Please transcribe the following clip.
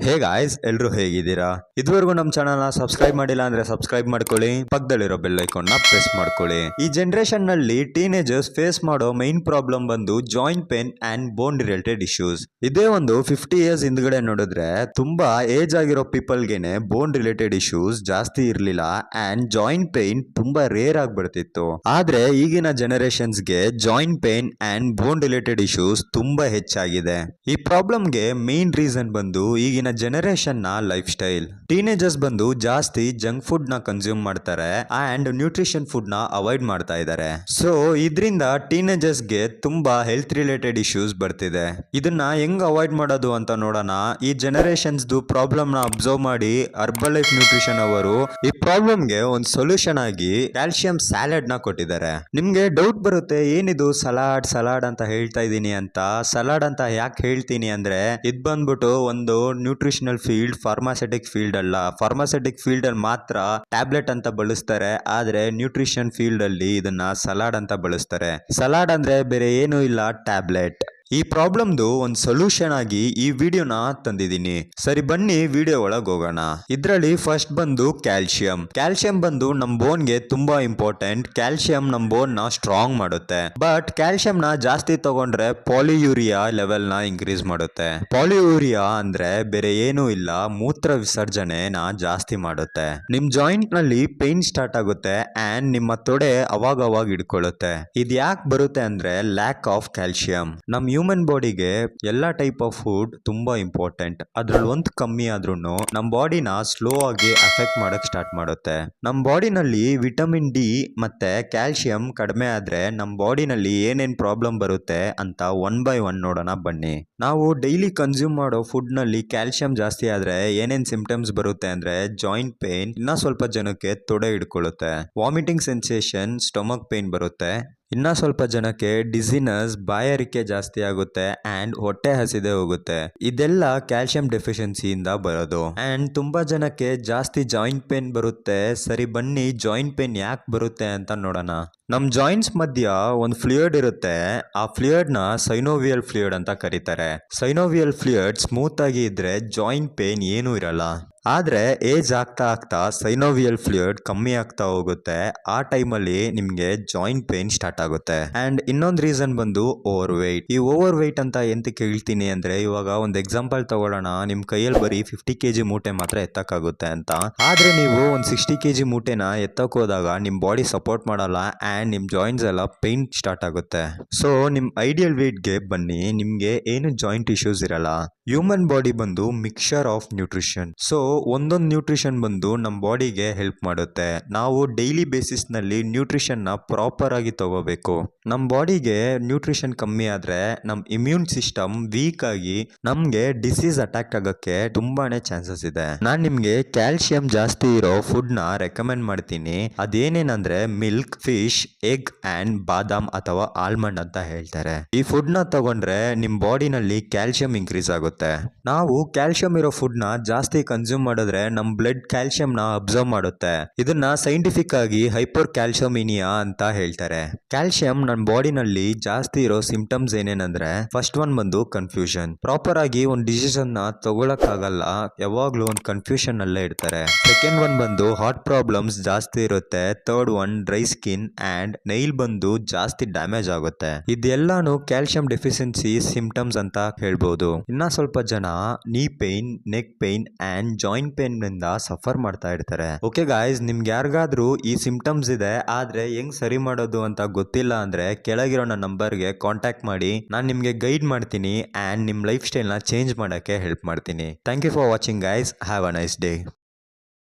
Hey guys, ಎಲ್ರು ಹೇಗಿದ್ದೀರಾ? ಇದುವರೆಗೂ ನಮ್ಮ ಚಾನಲ್ ನ ಸಬ್ಸ್ಕ್ರೈಬ್ ಮಾಡಿಲ್ಲ ಅಂದ್ರೆ ಸಬ್ಸ್ಕ್ರೈಬ್ ಮಾಡ್ಕೊಳ್ಳಿ, ಪಕ್ಕದಲ್ಲಿರೋ ಬೆಲ್ ಐಕಾನ್ ನ ಪ್ರೆಸ್ ಮಾಡ್ಕೊಳ್ಳಿ. ಈ ಜನರೇಷನ್ ನಲ್ಲಿ ಟೀನೇಜರ್ಸ್ ಫೇಸ್ ಮಾಡೋ ಮೈನ್ ಪ್ರಾಬ್ಲಮ್ ಬಂದು joint pain and bone related issues. ಇದೇ ಒಂದು 50 ಇಯರ್ಸ್ ಹಿಂದ್ಗಡೆ ನೋಡಿದ್ರೆ ತುಂಬಾ ಏಜ್ ಆಗಿರೋ ಪೀಪಲ್ ಗೆನೆ ಬೋನ್ ರಿಲೇಟೆಡ್ ಇಶ್ಯೂಸ್ ಜಾಸ್ತಿ ಇರ್ಲಿಲ್ಲ ಅಂಡ್ ಜಾಯಿಂಟ್ ಪೇನ್ ತುಂಬಾ ರೇರ್ ಆಗಿ ಬರ್ತಿತ್ತು. ಆದ್ರೆ ಈಗಿನ ಜನರೇಷನ್ಸ್ ಗೆ joint pain and bone related issues ತುಂಬಾ ಹೆಚ್ಚಾಗಿದೆ. ಈ ಪ್ರಾಬ್ಲಮ್ಗೆ ಮೇನ್ ರೀಸನ್ ಬಂದು ಈಗಿನ ಜನರೇಷನ್ ನ ಲೈಫ್ ಸ್ಟೈಲ್. ಟೀನೇಜರ್ಸ್ ಬಂದು ಜಾಸ್ತಿ ಜಂಕ್ ಫುಡ್ ನ ಕನ್ಸ್ಯೂಮ್ ಮಾಡ್ತಾರೆ ಅಂಡ್ ನ್ಯೂಟ್ರಿಷನ್ ಫುಡ್ ನ ಅವಾಯ್ಡ್ ಮಾಡ್ತಾ ಇದ್ದಾರೆ. ಸೊ ಇದರಿಂದ ಟೀನೇಜರ್ಸ್ ಗೆ ತುಂಬಾ ಹೆಲ್ತ್ ರಿಲೇಟೆಡ್ ಇಶ್ಯೂಸ್ ಬರ್ತಿದೆ. ಇದನ್ನ ಹೆಂಗ್ ಅವಾಯ್ಡ್ ಮಾಡೋದು ಅಂತ ನೋಡೋಣ. ಈ ಜನರೇಷನ್ಸ್ ಪ್ರಾಬ್ಲಮ್ ನ ಅಬ್ಸರ್ವ್ ಮಾಡಿ ಹರ್ಬಲ್ ಲೈಫ್ ನ್ಯೂಟ್ರಿಷನ್ ಅವರು ಈ ಪ್ರಾಬ್ಲಮ್ ಗೆ ಒಂದು ಸೊಲ್ಯೂಷನ್ ಆಗಿ ಕ್ಯಾಲ್ಸಿಯಂ ಸ್ಯಾಲಡ್ ನ ಕೊಟ್ಟಿದ್ದಾರೆ. ನಿಮ್ಗೆ ಡೌಟ್ ಬರುತ್ತೆ, ಏನಿದು ಸಲಾಡ್ ಸಲಾಡ್ ಅಂತ ಹೇಳ್ತಾ ಇದೀನಿ ಅಂತ. ಸಲಾಡ್ ಅಂತ ಯಾಕೆ ಹೇಳ್ತೀನಿ ಅಂದ್ರೆ ಇದ್ ಬಂದ್ಬಿಟ್ಟು ಒಂದು ನ್ಯೂಟ್ರಿಷನಲ್ ಫೀಲ್ಡ್, ಫಾರ್ಮಾಸ್ಯೂಟಿಕ್ ಫೀಲ್ಡ್ ಅಲ್ಲ. ಫಾರ್ಮಾಸ್ಯೂಟಿಕ್ ಫೀಲ್ಡ್ ಅಲ್ಲಿ ಮಾತ್ರ ಟ್ಯಾಬ್ಲೆಟ್ ಅಂತ ಬಳಸ್ತಾರೆ, ಆದ್ರೆ ನ್ಯೂಟ್ರಿಷನ್ ಫೀಲ್ಡ್ ಅಲ್ಲಿ ಇದನ್ನ ಸಲಾಡ್ ಅಂತ ಬಳಸ್ತಾರೆ. ಸಲಾಡ್ ಅಂದ್ರೆ ಬೇರೆ ಏನೂ ಇಲ್ಲ, ಟ್ಯಾಬ್ಲೆಟ್. ಈ ಪ್ರಾಬ್ಲಮ್ದು ಒಂದು ಸೊಲ್ಯೂಷನ್ ಆಗಿ ಈ ವಿಡಿಯೋನ ತಂದಿದ್ದೀನಿ. ಸರಿ ಬನ್ನಿ ವಿಡಿಯೋ ಒಳಗೆ ಹೋಗೋಣ. ಇದ್ರಲ್ಲಿ ಫಸ್ಟ್ ಬಂದು ಕ್ಯಾಲ್ಸಿಯಂ. ಕ್ಯಾಲ್ಸಿಯಂ ಬಂದು ನಮ್ ಬೋನ್ ಗೆ ತುಂಬಾ ಇಂಪಾರ್ಟೆಂಟ್. ಕ್ಯಾಲ್ಸಿಯಂ ನಮ್ ಬೋನ್ ನ ಸ್ಟ್ರಾಂಗ್ ಮಾಡುತ್ತೆ. ಬಟ್ ಕ್ಯಾಲ್ಸಿಯಂ ನ ಜಾಸ್ತಿ ತಗೊಂಡ್ರೆ ಪಾಲಿಯೂರಿಯಾ ಲೆವೆಲ್ ನ ಇನ್ಕ್ರೀಸ್ ಮಾಡುತ್ತೆ. ಪಾಲಿಯೂರಿಯಾ ಅಂದ್ರೆ ಬೇರೆ ಏನೂ ಇಲ್ಲ, ಮೂತ್ರ ವಿಸರ್ಜನೆನ ಜಾಸ್ತಿ ಮಾಡುತ್ತೆ. ನಿಮ್ ಜಾಯಿಂಟ್ ನಲ್ಲಿ ಪೇನ್ ಸ್ಟಾರ್ಟ್ ಆಗುತ್ತೆ ಅಂಡ್ ನಿಮ್ಮ ತೊಡೆ ಅವಾಗ ಹಿಡ್ಕೊಳ್ಳುತ್ತೆ. ಇದ್ ಯಾಕೆ ಬರುತ್ತೆ ಅಂದ್ರೆ ಲ್ಯಾಕ್ ಆಫ್ ಕ್ಯಾಲ್ಸಿಯಂ. ನಮ್ ಹ್ಯೂಮನ್ ಬಾಡಿಗೆ ಎಲ್ಲಾ ಟೈಪ್ ಆಫ್ ಫುಡ್ ತುಂಬಾ ಇಂಪಾರ್ಟೆಂಟ್. ಅದ್ರಲ್ಲಿ ಒಂದು ಕಮ್ಮಿ ಆದ್ರೂ ನಮ್ ಬಾಡಿನ ಸ್ಲೋ ಆಗಿ ಅಫೆಕ್ಟ್ ಮಾಡಕ್ ಸ್ಟಾರ್ಟ್ ಮಾಡುತ್ತೆ. ನಮ್ ಬಾಡಿನಲ್ಲಿ ವಿಟಮಿನ್ ಡಿ ಮತ್ತೆ ಕ್ಯಾಲ್ಸಿಯಂ ಕಡಿಮೆ ಆದ್ರೆ ನಮ್ ಬಾಡಿನಲ್ಲಿ ಏನೇನ್ ಪ್ರಾಬ್ಲಮ್ ಬರುತ್ತೆ ಅಂತ ಒನ್ ಬೈ ಒನ್ ನೋಡೋಣ ಬನ್ನಿ. ನಾವು ಡೈಲಿ ಕನ್ಸ್ಯೂಮ್ ಮಾಡೋ ಫುಡ್ ನಲ್ಲಿ ಕ್ಯಾಲ್ಸಿಯಂ ಜಾಸ್ತಿ ಆದ್ರೆ ಏನೇನ್ ಸಿಂಪ್ಟಮ್ಸ್ ಬರುತ್ತೆ ಅಂದ್ರೆ ಜಾಯಿಂಟ್ ಪೇನ್, ಇನ್ನ ಸ್ವಲ್ಪ ಜನಕ್ಕೆ ತೊಡೆ ಹಿಡ್ಕೊಳ್ಳುತ್ತೆ, ವಾಮಿಟಿಂಗ್ ಸೆನ್ಸೇಷನ್, ಸ್ಟೊಮಕ್ ಪೇನ್ ಬರುತ್ತೆ. ಇನ್ನ ಸ್ವಲ್ಪ ಜನಕ್ಕೆ ಡಿಸಿನೆಸ್, ಬಾಯಾರಿಕೆ ಜಾಸ್ತಿ ಆಗುತ್ತೆ ಅಂಡ್ ಹೊಟ್ಟೆ ಹಸಿದೆ ಹೋಗುತ್ತೆ. ಇದೆಲ್ಲ ಕ್ಯಾಲ್ಸಿಯಂ ಡೆಫಿಷಿಯನ್ಸಿಯಿಂದ ಬರೋದು. ಅಂಡ್ ತುಂಬಾ ಜನಕ್ಕೆ ಜಾಸ್ತಿ ಜಾಯಿಂಟ್ ಪೇನ್ ಬರುತ್ತೆ. ಸರಿ ಬನ್ನಿ ಜಾಯಿಂಟ್ ಪೇನ್ ಯಾಕೆ ಬರುತ್ತೆ ಅಂತ ನೋಡೋಣ. ನಮ್ ಜಾಯಿಂಟ್ಸ್ ಮಧ್ಯ ಒಂದು ಫ್ಲೂಯಿಡ್ ಇರುತ್ತೆ. ಆ ಫ್ಲೂಯಿಡ್ ನ ಸೈನೋವಿಯಲ್ ಫ್ಲೂಯಿಡ್ ಅಂತ ಕರೀತಾರೆ. ಸೈನೋವಿಯಲ್ ಫ್ಲೂಯಿಡ್ ಸ್ಮೂತ್ ಆಗಿ ಇದ್ರೆ ಜಾಯಿಂಟ್ ಪೇನ್ ಏನೂ ಇರಲ್ಲ. ಆದ್ರೆ ಏಜ್ ಆಗ್ತಾ ಆಗ್ತಾ ಸೈನೋವಿಯಲ್ ಫ್ಲೂಯಿಡ್ ಕಮ್ಮಿ ಆಗ್ತಾ ಹೋಗುತ್ತೆ. ಆ ಟೈಮಲ್ಲಿ ನಿಮ್ಗೆ ಜಾಯಿಂಟ್ ಪೇನ್ ಸ್ಟಾರ್ಟ್ ಆಗುತ್ತೆ. ಅಂಡ್ ಇನ್ನೊಂದು ರೀಸನ್ ಬಂದು ಓವರ್ ವೆಯ್ಟ್. ಈ ಓವರ್ ವೆಯ್ಟ್ ಅಂತ ಎಂತಕ್ಕೆ ಹೇಳ್ತೀನಿ ಅಂದ್ರೆ, ಇವಾಗ ಒಂದು ಎಕ್ಸಾಂಪಲ್ ತಗೊಳ್ಳೋಣ. ನಿಮ್ ಕೈಯಲ್ಲಿ ಬರೀ 50 kg ಮೂಟೆ ಮಾತ್ರ ಎತ್ತಕ್ಕಾಗುತ್ತೆ ಅಂತ. ಆದ್ರೆ ನೀವು ಒಂದು 60 kg ಮೂಟೆನ ಎತ್ತಕ್ ಹೋದಾಗ ನಿಮ್ ಬಾಡಿ ಸಪೋರ್ಟ್ ಮಾಡಲ್ಲ ಅಂಡ್ ನಿಮ್ ಜಾಯಿಂಟ್ಸ್ ಎಲ್ಲ ಪೇನ್ ಸ್ಟಾರ್ಟ್ ಆಗುತ್ತೆ. ಸೊ ನಿಮ್ ಐಡಿಯಲ್ ವೇಟ್ ಗೆ ಬನ್ನಿ, ನಿಮ್ಗೆ ಏನು ಜಾಯಿಂಟ್ ಇಶ್ಯೂಸ್ ಇರಲ್ಲ. ಹ್ಯೂಮನ್ ಬಾಡಿ ಬಂದು ಮಿಕ್ಸ್ಚರ್ ಆಫ್ ನ್ಯೂಟ್ರಿಷನ್. ಸೊ ಒಂದೊಂದು ನ್ಯೂಟ್ರಿಷನ್ ಬಂದು ನಮ್ಮ ಬಾಡಿಗೆ ಹೆಲ್ಪ್ ಮಾಡುತ್ತೆ. ನಾವು ಡೈಲಿ ಬೇಸಿಸ್ ನಲ್ಲಿ ನ್ಯೂಟ್ರಿಷನ್ ನ ಪ್ರಾಪರ್ ಆಗಿ ತಗೋಬೇಕು. ನಮ್ಮ ಬಾಡಿಗೆ ನ್ಯೂಟ್ರಿಷನ್ ಕಮ್ಮಿ ಆದ್ರೆ ನಮ್ಮ ಇಮ್ಯೂನ್ ಸಿಸ್ಟಮ್ ವೀಕ್ ಆಗಿ ನಮ್ಗೆ ಡಿಸೀಸ್ ಅಟ್ಯಾಕ್ ಆಗಕ್ಕೆ ತುಂಬಾನೇ ಚಾನ್ಸಸ್ ಇದೆ. ನಾನ್ ನಿಮ್ಗೆ ಕ್ಯಾಲ್ಸಿಯಂ ಜಾಸ್ತಿ ಇರೋ ಫುಡ್ ನ ರೆಕಮೆಂಡ್ ಮಾಡ್ತೀನಿ. ಅದೇನೇನಂದ್ರೆ ಮಿಲ್ಕ್, ಫಿಶ್, ಎಗ್ ಅಂಡ್ ಬಾದಾಮ್ ಅಥವಾ ಆಲ್ಮಂಡ್ ಅಂತ ಹೇಳ್ತಾರೆ. ಈ ಫುಡ್ ನ ತಗೊಂಡ್ರೆ ನಿಮ್ ಬಾಡಿನಲ್ಲಿ ಕ್ಯಾಲ್ಸಿಯಂ ಇನ್ಕ್ರೀಸ್ ಆಗುತ್ತೆ. ನಾವು ಕ್ಯಾಲ್ಸಿಯಂ ಇರೋ ಫುಡ್ ನ ಜಾಸ್ತಿ ಕನ್ಸ್ಯೂಮ್ ಮಾಡಿದ್ರೆ ನಮ್ ಬ್ಲಡ್ ಕ್ಯಾಲ್ಸಿಯಂ ನ ಅಬ್ಸರ್ವ್ ಮಾಡುತ್ತೆ. ಇದನ್ನ ಸೈಂಟಿಫಿಕ್ ಆಗಿ ಹೈಪರ್ ಕ್ಯಾಲ್ಸಿಯಮಿನಿಯಾ ಅಂತ ಹೇಳ್ತಾರೆ. ಕ್ಯಾಲ್ಸಿಯಂ ನಮ್ಮ ಬಾಡಿನಲ್ಲಿ ಜಾಸ್ತಿ ಇರೋ ಸಿಂಪ್ಟಮ್ಸ್ ಏನೇನಂದ್ರೆ, ಫಸ್ಟ್ ಒನ್ ಬಂದು ಕನ್ಫ್ಯೂಷನ್. ಪ್ರಾಪರ್ ಆಗಿ ಒಂದು ಡಿಸಿಷನ್ ನ ತಗೊಳಕ್ ಆಗಲ್ಲ, ಯಾವಾಗ್ಲೂ ಒಂದು ಕನ್ಫ್ಯೂಷನ್ ಅಲ್ಲೇ ಇರ್ತಾರೆ. ಸೆಕೆಂಡ್ ಒನ್ ಬಂದು ಹಾರ್ಟ್ ಪ್ರಾಬ್ಲಮ್ಸ್ ಜಾಸ್ತಿ ಇರುತ್ತೆ. Third one dry skin and Nile ಬಂದು ಜಾಸ್ತಿ ಡ್ಯಾಮೇಜ್ ಆಗುತ್ತೆ. ಇದೆಲ್ಲಾನು ಕ್ಯಾಲ್ಸಿಯಂ ಡೆಫಿಷಿಯನ್ಸಿ ಸಿಂಪ್ಟಮ್ಸ್ ಅಂತ ಹೇಳ್ಬೋದು. ಇನ್ನ ಸ್ವಲ್ಪ ಜನ ನೀ pain, neck pain and joint pain ನಿಂದ ಸಫರ್ ಮಾಡ್ತಾ ಇರ್ತಾರೆ. ಓಕೆ ಗಾಯ್ಸ್, ನಿಮ್ಗೆ ಯಾರಿಗಾದ್ರೂ ಈ ಸಿಂಪ್ಟಮ್ಸ್ ಇದೆ ಆದ್ರೆ ಹೆಂಗ್ ಸರಿ ಮಾಡೋದು ಅಂತ ಗೊತ್ತಿಲ್ಲ ಅಂದ್ರೆ ಕೆಳಗಿರೋ ನನ್ನ ನಂಬರ್ಗೆ ಕಾಂಟ್ಯಾಕ್ಟ್ ಮಾಡಿ. ನಾನು ನಿಮ್ಗೆ ಗೈಡ್ ಮಾಡ್ತೀನಿ ಅಂಡ್ ನಿಮ್ ಲೈಫ್ ಸ್ಟೈಲ್ ನ ಚೇಂಜ್ ಮಾಡಕ್ಕೆ ಹೆಲ್ಪ್ ಮಾಡ್ತೀನಿ. Thank you for watching guys. Have a nice day.